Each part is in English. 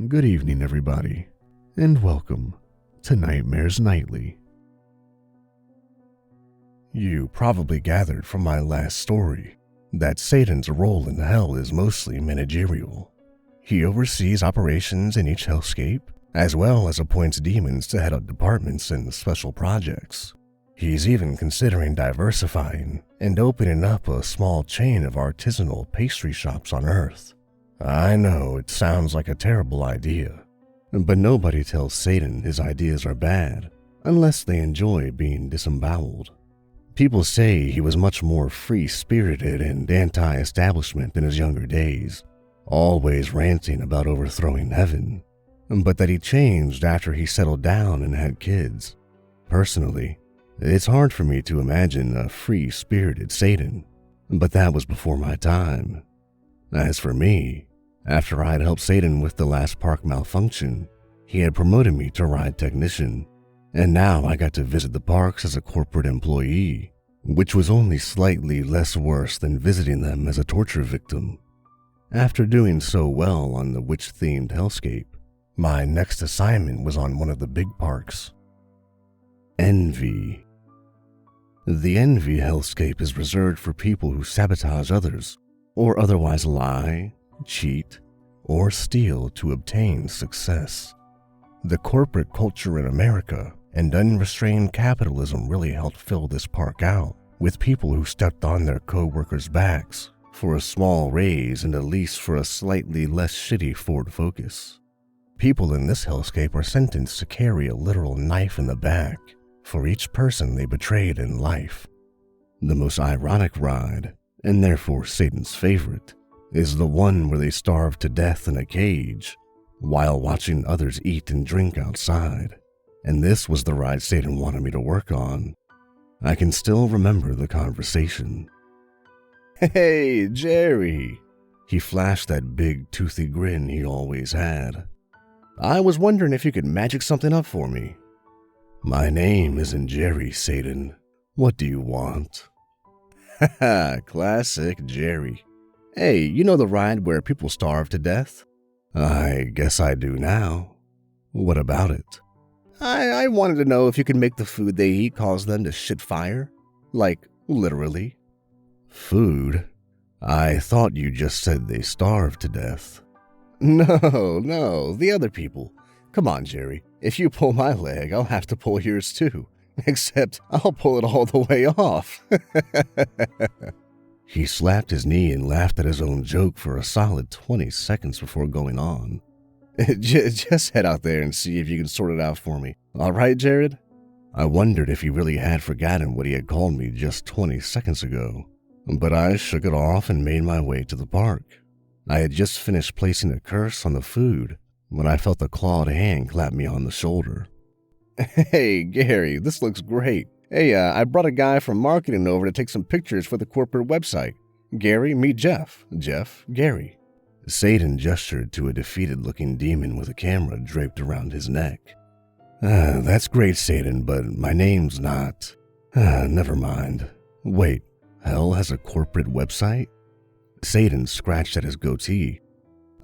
Good evening, everybody, and welcome to Nightmares Nightly. You probably gathered from my last story that Satan's role in hell is mostly managerial. He oversees operations in each hellscape, as well as appoints demons to head up departments and special projects. He's even considering diversifying and opening up a small chain of artisanal pastry shops on Earth. I know it sounds like a terrible idea, but nobody tells Satan his ideas are bad unless they enjoy being disemboweled. People say he was much more free-spirited and anti-establishment in his younger days, always ranting about overthrowing heaven, but that he changed after he settled down and had kids. Personally, it's hard for me to imagine a free-spirited Satan, but that was before my time. As for me, after I had helped Satan with the last park malfunction, he had promoted me to ride technician, and now I got to visit the parks as a corporate employee, which was only slightly less worse than visiting them as a torture victim. After doing so well on the witch-themed hellscape, my next assignment was on one of the big parks. Envy. The Envy hellscape is reserved for people who sabotage others, or otherwise lie, cheat, or steal to obtain success. The corporate culture in America and unrestrained capitalism really helped fill this park out with people who stepped on their co-workers' backs for a small raise and a lease for a slightly less shitty Ford Focus. People in this hellscape are sentenced to carry a literal knife in the back for each person they betrayed in life. The most ironic ride, and therefore Satan's favorite, is the one where they starve to death in a cage while watching others eat and drink outside. And this was the ride Satan wanted me to work on. I can still remember the conversation. "Hey, Jerry!" He flashed that big toothy grin he always had. "I was wondering if you could magic something up for me." "My name isn't Jerry, Satan. What do you want?" Haha, classic Jerry. "Hey, you know the ride where people starve to death?" "I guess I do now. What about it?" I wanted to know if you could make the food they eat cause them to shit fire. Like, literally." "Food? I thought you just said they starve to death." No, the other people. Come on, Jerry. If you pull my leg, I'll have to pull yours too. Except I'll pull it all the way off." He slapped his knee and laughed at his own joke for a solid 20 seconds before going on. Just head out there and see if you can sort it out for me. All right, Jared?" I wondered if he really had forgotten what he had called me just 20 seconds ago, but I shook it off and made my way to the park. I had just finished placing a curse on the food when I felt a clawed hand clap me on the shoulder. "Hey, Gary, this looks great. Hey, I brought a guy from marketing over to take some pictures for the corporate website. Gary, meet Jeff. Jeff, Gary." Satan gestured to a defeated-looking demon with a camera draped around his neck. That's great, Satan, but my name's not. Never mind. Wait, hell has a corporate website?" Satan scratched at his goatee.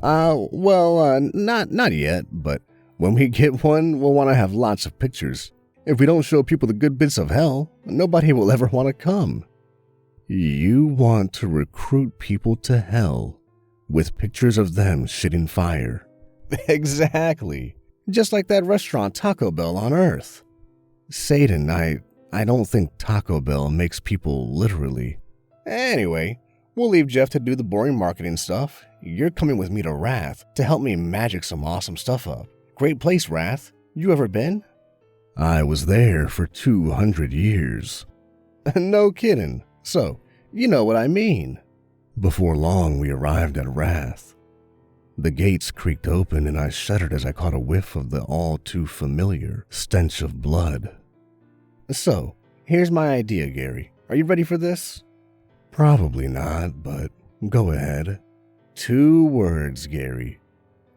Not yet, but when we get one, we'll want to have lots of pictures. If we don't show people the good bits of hell, nobody will ever want to come." "You want to recruit people to hell with pictures of them shitting fire?" "Exactly. Just like that restaurant Taco Bell on Earth." "Satan, I don't think Taco Bell makes people literally." "Anyway, we'll leave Jeff to do the boring marketing stuff. You're coming with me to Wrath to help me magic some awesome stuff up. Great place, Wrath. You ever been?" "I was there for 200 years. "No kidding. So, you know what I mean." Before long, we arrived at Wrath. The gates creaked open and I shuddered as I caught a whiff of the all-too-familiar stench of blood. "So, here's my idea, Gary. Are you ready for this?" "Probably not, but go ahead." 2 words, Gary.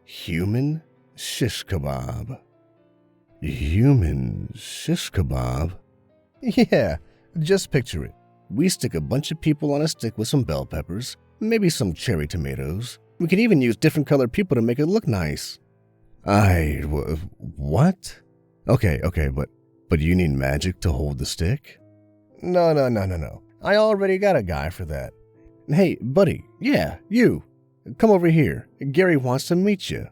Human shish kebab." "Human shish kebab?" "Yeah, just picture it. We stick a bunch of people on a stick with some bell peppers, maybe some cherry tomatoes. We could even use different colored people to make it look nice. What? Okay, but you need magic to hold the stick? No. I already got a guy for that. Hey, buddy, yeah, you. Come over here. Gary wants to meet you.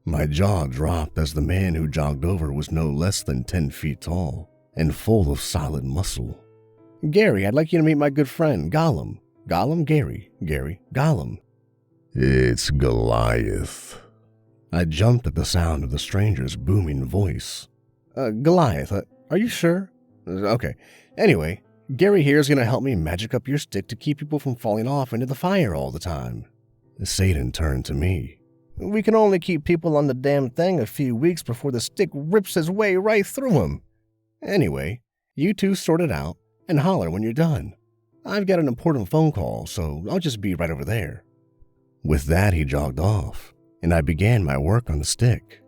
My jaw dropped as the man who jogged over was no less than 10 feet tall and full of solid muscle. Gary, I'd like you to meet my good friend, Gollum. Gollum, Gary, Gollum. It's Goliath. I jumped at the sound of the stranger's booming voice. Goliath, are you sure? Okay. Anyway, Gary here is going to help me magic up your stick to keep people from falling off into the fire all the time. Satan turned to me. We can only keep people on the damn thing a few weeks before the stick rips his way right through them. Anyway, you two sort it out and holler when you're done. I've got an important phone call, so I'll just be right over there. With that, he jogged off, and I began my work on the stick.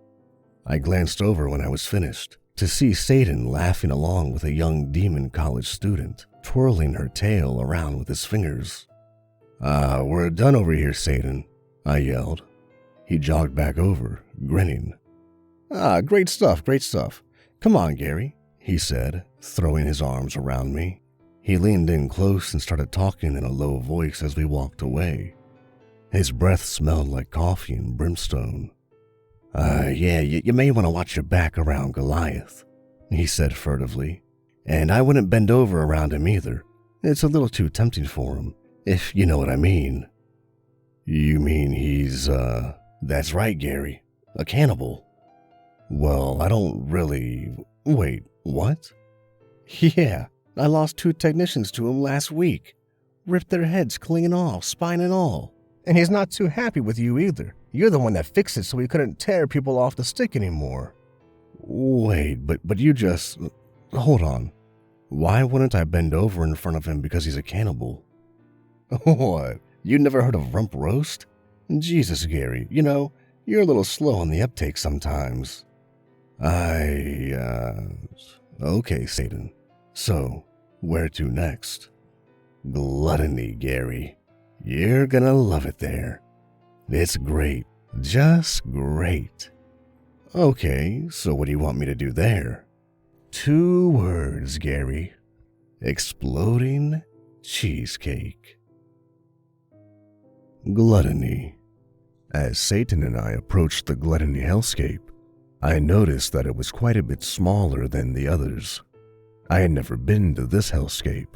I glanced over when I was finished to see Satan laughing along with a young demon college student, twirling her tail around with his fingers. We're done over here, Satan, I yelled. He jogged back over, grinning. Great stuff. Come on, Gary, he said, throwing his arms around me. He leaned in close and started talking in a low voice as we walked away. His breath smelled like coffee and brimstone. You may want to watch your back around Goliath, he said furtively. And I wouldn't bend over around him either. It's a little too tempting for him, if you know what I mean. You mean he's, That's right, Gary. A cannibal. Well, I don't really... Wait, what? Yeah, I lost 2 technicians to him last week. Ripped their heads clean off, spine and all. And he's not too happy with you either. You're the one that fixed it so he couldn't tear people off the stick anymore. Wait, but you just... Hold on. Why wouldn't I bend over in front of him because he's a cannibal? What? You never heard of rump roast? Jesus, Gary, you're a little slow on the uptake sometimes. Okay, Satan. So, where to next? Gluttony, Gary. You're gonna love it there. It's great. Just great. Okay, so what do you want me to do there? 2 words, Gary. Exploding cheesecake. Gluttony. As Satan and I approached the gluttony hellscape, I noticed that it was quite a bit smaller than the others. I had never been to this hellscape,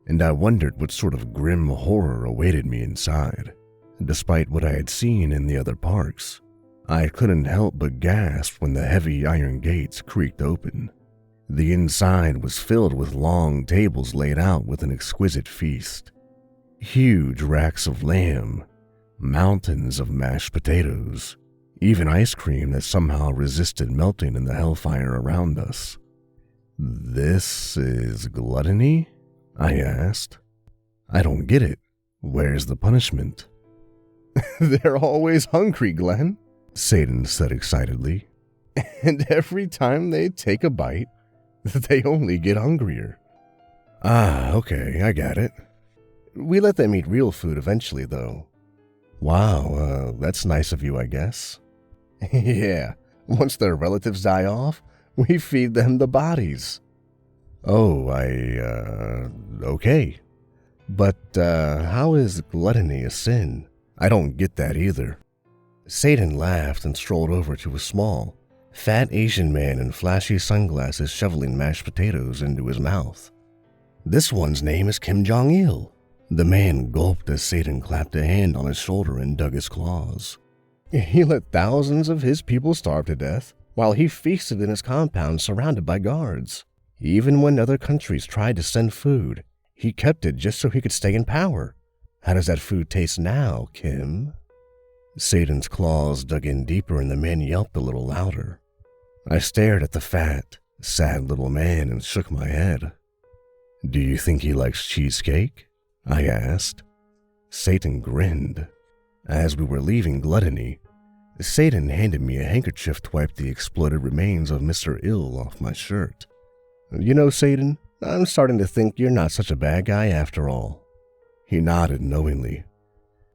and I wondered what sort of grim horror awaited me inside. Despite what I had seen in the other parks, I couldn't help but gasp when the heavy iron gates creaked open. The inside was filled with long tables laid out with an exquisite feast. Huge racks of lamb, mountains of mashed potatoes, even ice cream that somehow resisted melting in the hellfire around us. This is gluttony? I asked. I don't get it. Where's the punishment? They're always hungry, Glenn, Satan said excitedly. And every time they take a bite, they only get hungrier. Okay, I got it. We let them eat real food eventually, though. Wow, that's nice of you, I guess. Yeah, once their relatives die off, we feed them the bodies. Oh, okay. But, how is gluttony a sin? I don't get that either. Satan laughed and strolled over to a small, fat Asian man in flashy sunglasses shoveling mashed potatoes into his mouth. This one's name is Kim Jong-il. The man gulped as Satan clapped a hand on his shoulder and dug his claws. He let thousands of his people starve to death while he feasted in his compound surrounded by guards. Even when other countries tried to send food, he kept it just so he could stay in power. How does that food taste now, Kim? Satan's claws dug in deeper and the man yelped a little louder. I stared at the fat, sad little man and shook my head. Do you think he likes cheesecake? I asked. Satan grinned. As we were leaving gluttony, Satan handed me a handkerchief to wipe the exploded remains of Mr. Ill off my shirt. You know, Satan, I'm starting to think you're not such a bad guy after all. He nodded knowingly.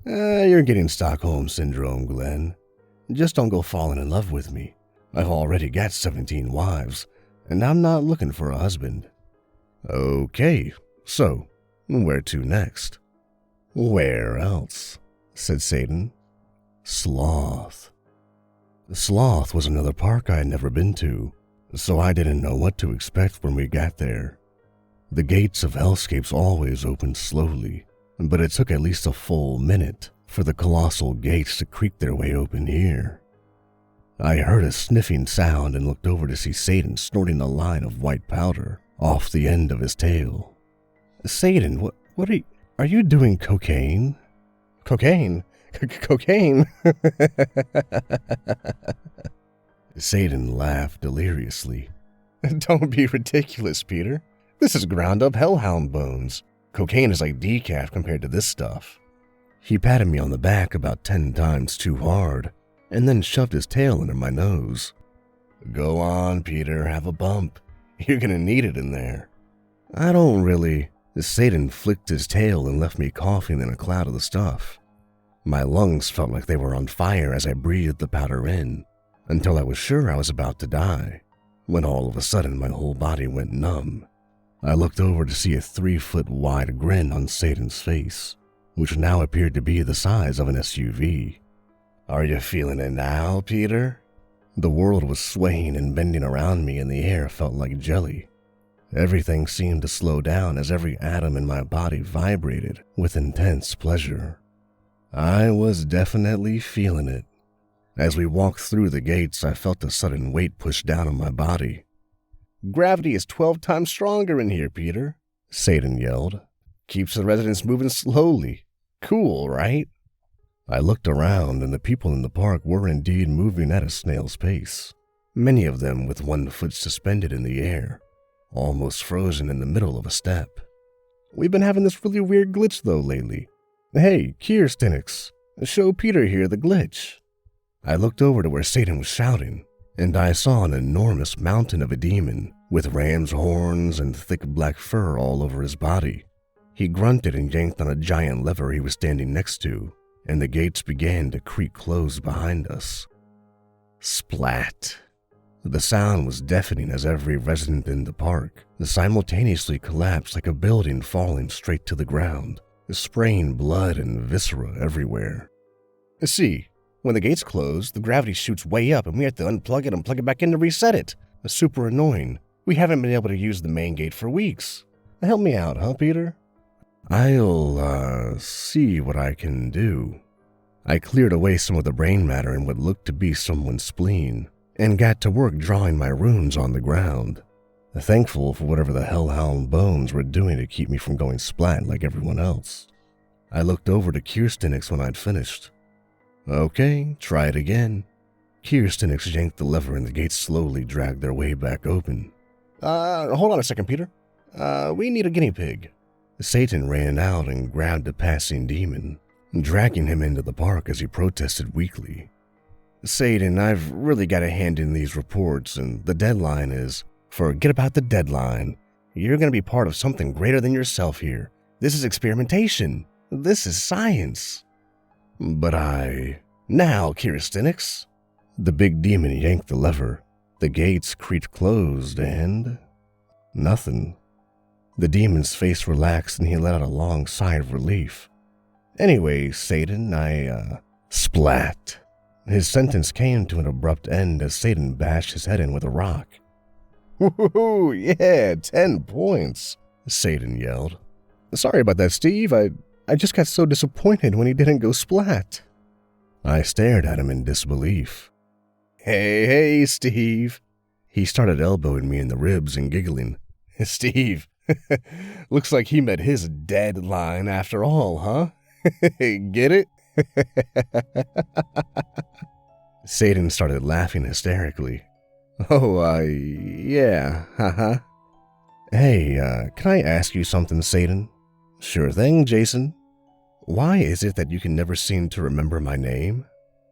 You're getting Stockholm Syndrome, Glenn. Just don't go falling in love with me. I've already got 17 wives, and I'm not looking for a husband." "Okay, so where to next?" "Where else?" said Satan. "Sloth." Sloth was another park I had never been to, so I didn't know what to expect when we got there. The gates of Hellscapes always opened slowly, but it took at least a full minute for the colossal gates to creak their way open here. I heard a sniffing sound and looked over to see Satan snorting a line of white powder off the end of his tail. "Satan, what are you doing cocaine?" "Cocaine? Cocaine?" Satan laughed deliriously. "Don't be ridiculous, Peter. This is ground up hellhound bones. Cocaine is like decaf compared to this stuff." He patted me on the back about 10 times too hard, and then shoved his tail under my nose. "Go on, Peter, have a bump. You're gonna need it in there." "I don't really." Satan flicked his tail and left me coughing in a cloud of the stuff. My lungs felt like they were on fire as I breathed the powder in, until I was sure I was about to die, when all of a sudden my whole body went numb. I looked over to see a 3-foot wide grin on Satan's face, which now appeared to be the size of an SUV. "Are you feeling it now, Peter?" The world was swaying and bending around me, and the air felt like jelly. Everything seemed to slow down as every atom in my body vibrated with intense pleasure. I was definitely feeling it. As we walked through the gates, I felt a sudden weight push down on my body. "Gravity is 12 times stronger in here, Peter," Satan yelled. "Keeps the residents moving slowly. Cool, right?" I looked around, and the people in the park were indeed moving at a snail's pace, many of them with one foot suspended in the air, almost frozen in the middle of a step. "We've been having this really weird glitch, though, lately. Hey, Creeypasta, show Peter here the glitch." I looked over to where Satan was shouting, and I saw an enormous mountain of a demon with ram's horns and thick black fur all over his body. He grunted and yanked on a giant lever he was standing next to, and the gates began to creak closed behind us. Splat. The sound was deafening as every resident in the park simultaneously collapsed like a building falling straight to the ground, spraying blood and viscera everywhere. "See, when the gates close, the gravity shoots way up and we have to unplug it and plug it back in to reset it. It's super annoying. We haven't been able to use the main gate for weeks. Help me out, huh, Peter?" I'll see what I can do." I cleared away some of the brain matter in what looked to be someone's spleen, and got to work drawing my runes on the ground, thankful for whatever the hellhound bones were doing to keep me from going splat like everyone else. I looked over to Creeypasta when I'd finished. "Okay, try it again." Creeypasta yanked the lever and the gates slowly dragged their way back open. Hold on a second, Peter. We need a guinea pig." Satan ran out and grabbed a passing demon, dragging him into the park as he protested weakly. "Satan, I've really got to hand in these reports, and the deadline is..." "Forget about the deadline. You're going to be part of something greater than yourself here. This is experimentation. This is science." "But Now, Creeypasta." The big demon yanked the lever. The gates creaked closed and... nothing. The demon's face relaxed and he let out a long sigh of relief. "Anyway, Satan, Splat." His sentence came to an abrupt end as Satan bashed his head in with a rock. "Woohoo, yeah, 10 points, Satan yelled. "Sorry about that, Steve. I just got so disappointed when he didn't go splat." I stared at him in disbelief. Hey, Steve." He started elbowing me in the ribs and giggling. "Steve, looks like he met his deadline after all, huh? Get it?" Satan started laughing hysterically. "Oh, yeah, haha." "Hey, can I ask you something, Satan?" "Sure thing, Jason." "Why is it that you can never seem to remember my name?"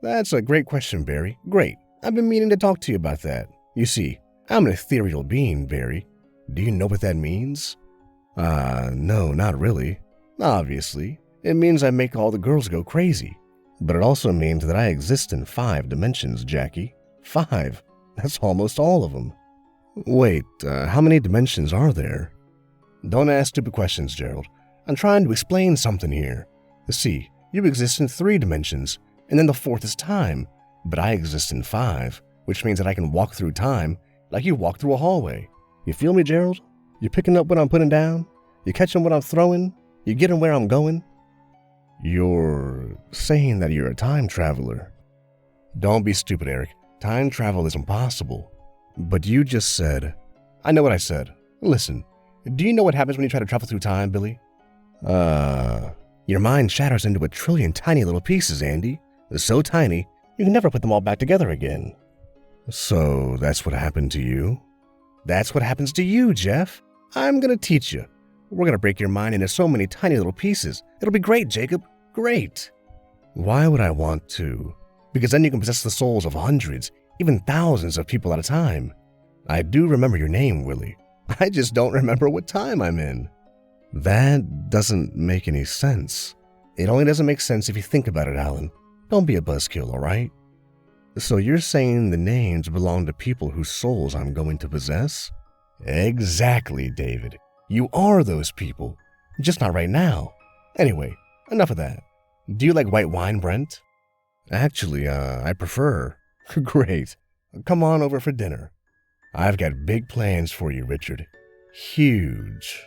"That's a great question, Barry. Great. I've been meaning to talk to you about that. You see, I'm an ethereal being, Barry. Do you know what that means?" No, not really." "Obviously. It means I make all the girls go crazy. But it also means that I exist in 5 dimensions, Jackie. 5. That's almost all of them. Wait, how many dimensions are there? Don't ask stupid questions, Gerald. I'm trying to explain something here. See, you exist in 3 dimensions, and then the 4th is time. But I exist in 5, which means that I can walk through time like you walk through a hallway. You feel me, Gerald? You picking up what I'm putting down? You catching what I'm throwing? You getting where I'm going? You're saying that you're a time traveler. Don't be stupid, Eric. Time travel is impossible. But you just said... I know what I said. Listen, do you know what happens when you try to travel through time, Billy? Your mind shatters into a trillion tiny little pieces, Andy. They're so tiny, you can never put them all back together again. So that's what happened to you? That's what happens to you, Jeff. I'm gonna teach you. We're gonna break your mind into so many tiny little pieces. It'll be great, Jacob. Great. Why would I want to? Because then you can possess the souls of hundreds, even thousands of people at a time. I do remember your name, Willie. I just don't remember what time I'm in. That doesn't make any sense. It only doesn't make sense if you think about it, Alan. Don't be a buzzkill, all right? So you're saying the names belong to people whose souls I'm going to possess? Exactly, David. You are those people. Just not right now. Anyway, enough of that. Do you like white wine, Brent? Actually, I prefer. Great. Come on over for dinner. I've got big plans for you, Richard. Huge.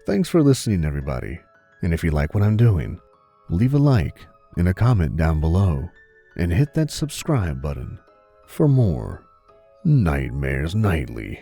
Thanks for listening, everybody. And if you like what I'm doing, leave a like and a comment down below, and hit that subscribe button for more Nightmares Nightly.